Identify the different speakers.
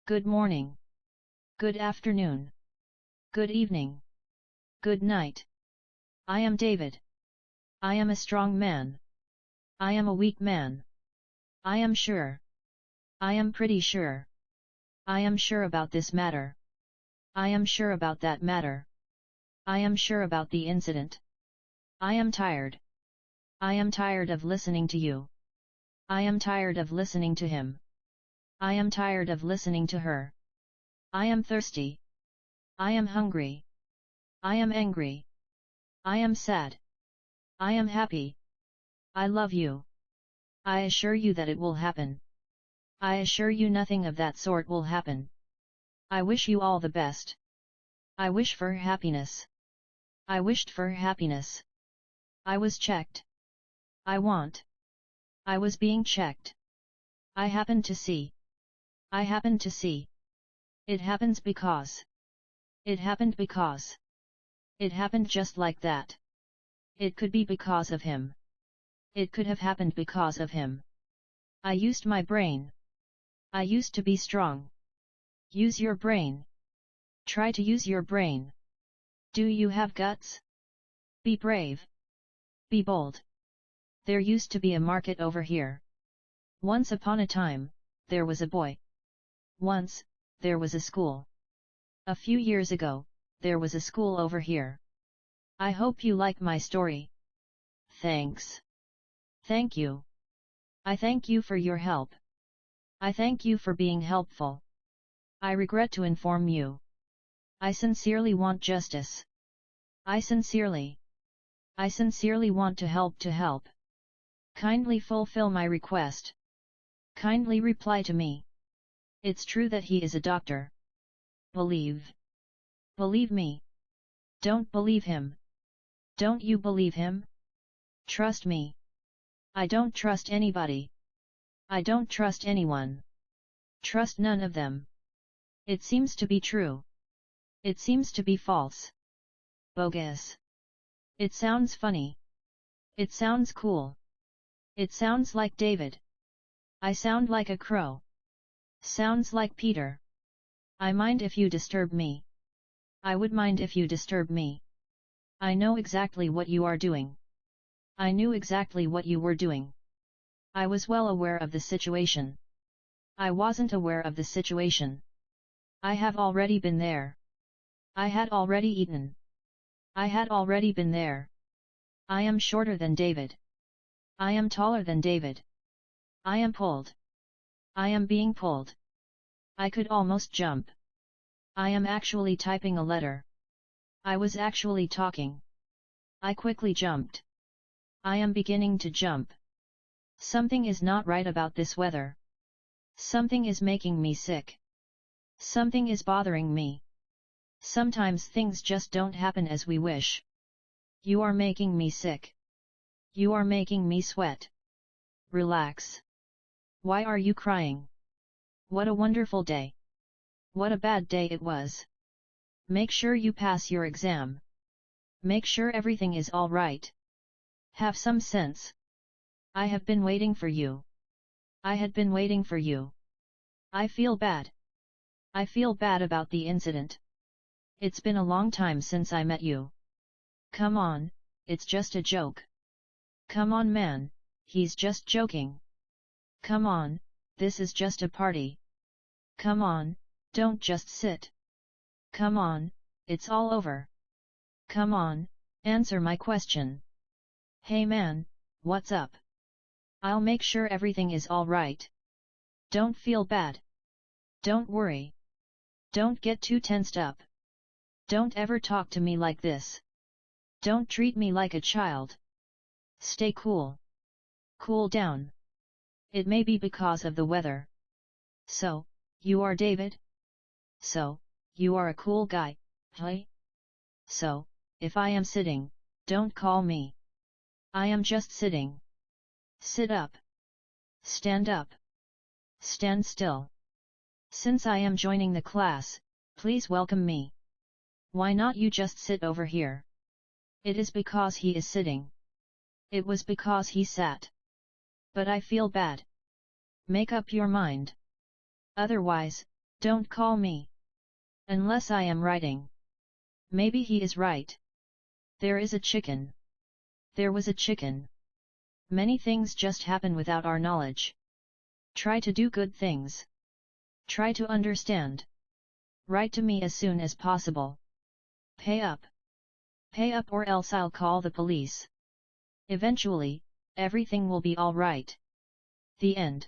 Speaker 1: Good morning. Good afternoon. Good evening. Good night. I am David. I am a strong man. I am a weak man. I am sure. I am pretty sure. I am sure about this matter. I am sure about that matter. I am sure about the incident. I am tired. I am tired of listening to you. I am tired of listening to him. I am tired of listening to her. I am thirsty. I am hungry. I am angry. I am sad. I am happy. I love you. I assure you that it will happen. I assure you nothing of that sort will happen. I wish you all the best. I wish for happiness. I wished for happiness. I was checked. I want. I was being checked. I happened to see. I happened to see. It happens because. It happened because. It happened just like that. It could be because of him. It could have happened because of him. I used my brain. I used to be strong. Use your brain. Try to use your brain. Do you have guts? Be brave. Be bold. There used to be a market over here. Once upon a time, there was a boy. Once, there was a school. A few years ago, there was a school over here. I hope you like my story. Thanks. Thank you. I thank you for your help. I thank you for being helpful. I regret to inform you. I sincerely want justice. I sincerely want to help. Kindly fulfill my request. Kindly reply to me. It's true that he is a doctor. Believe me. Don't believe him. Don't you believe him? Trust me. I don't trust anybody. I don't trust anyone. Trust none of them. It seems to be true. It seems to be false. Bogus. It sounds funny. It sounds cool. It sounds like David. I sound like a crow. Sounds like Peter. I mind if you disturb me. I would mind if you disturb me. I know exactly what you are doing. I knew exactly what you were doing. I was well aware of the situation. I wasn't aware of the situation. I have already been there. I had already eaten. I had already been there. I am shorter than David. I am taller than David. I am pulled. I am being pulled. I could almost jump. I am actually typing a letter. I was actually talking. I quickly jumped. I am beginning to jump. Something is not right about this weather. Something is making me sick. Something is bothering me. Sometimes things just don't happen as we wish. You are making me sick. You are making me sweat. Relax. Why are you crying? What a wonderful day. What a bad day it was. Make sure you pass your exam. Make sure everything is all right. Have some sense. I have been waiting for you. I had been waiting for you. I feel bad. I feel bad about the incident. It's been a long time since I met you. Come on, it's just a joke. Come on man, he's just joking. Come on, this is just a party. Come on, don't just sit. Come on, it's all over. Come on, answer my question. Hey man, what's up? I'll make sure everything is all right. Don't feel bad. Don't worry. Don't get too tensed up. Don't ever talk to me like this. Don't treat me like a child. Stay cool. Cool down. It may be because of the weather. So, you are David? So, you are a cool guy, hey? So, if I am sitting, don't call me. I am just sitting. Sit up. Stand up. Stand still. Since I am joining the class, please welcome me. Why not you just sit over here? It is because he is sitting. It was because he sat. But I feel bad. Make up your mind. Otherwise, Don't call me. Unless I am writing. Maybe he is right. There is a chicken. There was a chicken. Many things just happen without our knowledge. Try to do good things. Try to understand. Write to me as soon as possible. Pay up. Pay up or else I'll call the police. Eventually, everything will be all right. The end.